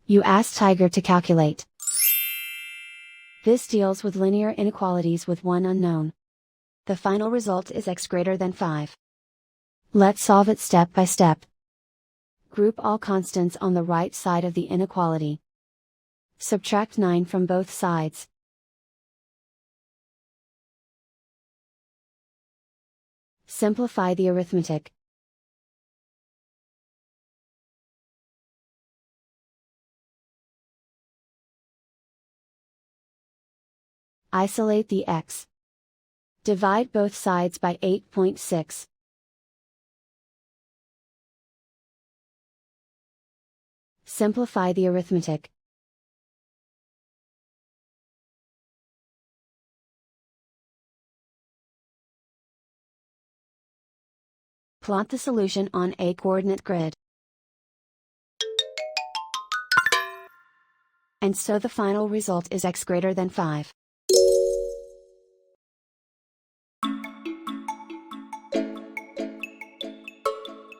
You ask Tiger to calculate. This deals with linear inequalities with one unknown. The final result is x greater than 5. Let's solve it step by step. Group all constants on the right side of the inequality. Subtract 9 from both sides. Simplify the arithmetic. Isolate the x. Divide both sides by 8.6. Simplify the arithmetic. Plot the solution on a coordinate grid. And so the final result is x greater than 5.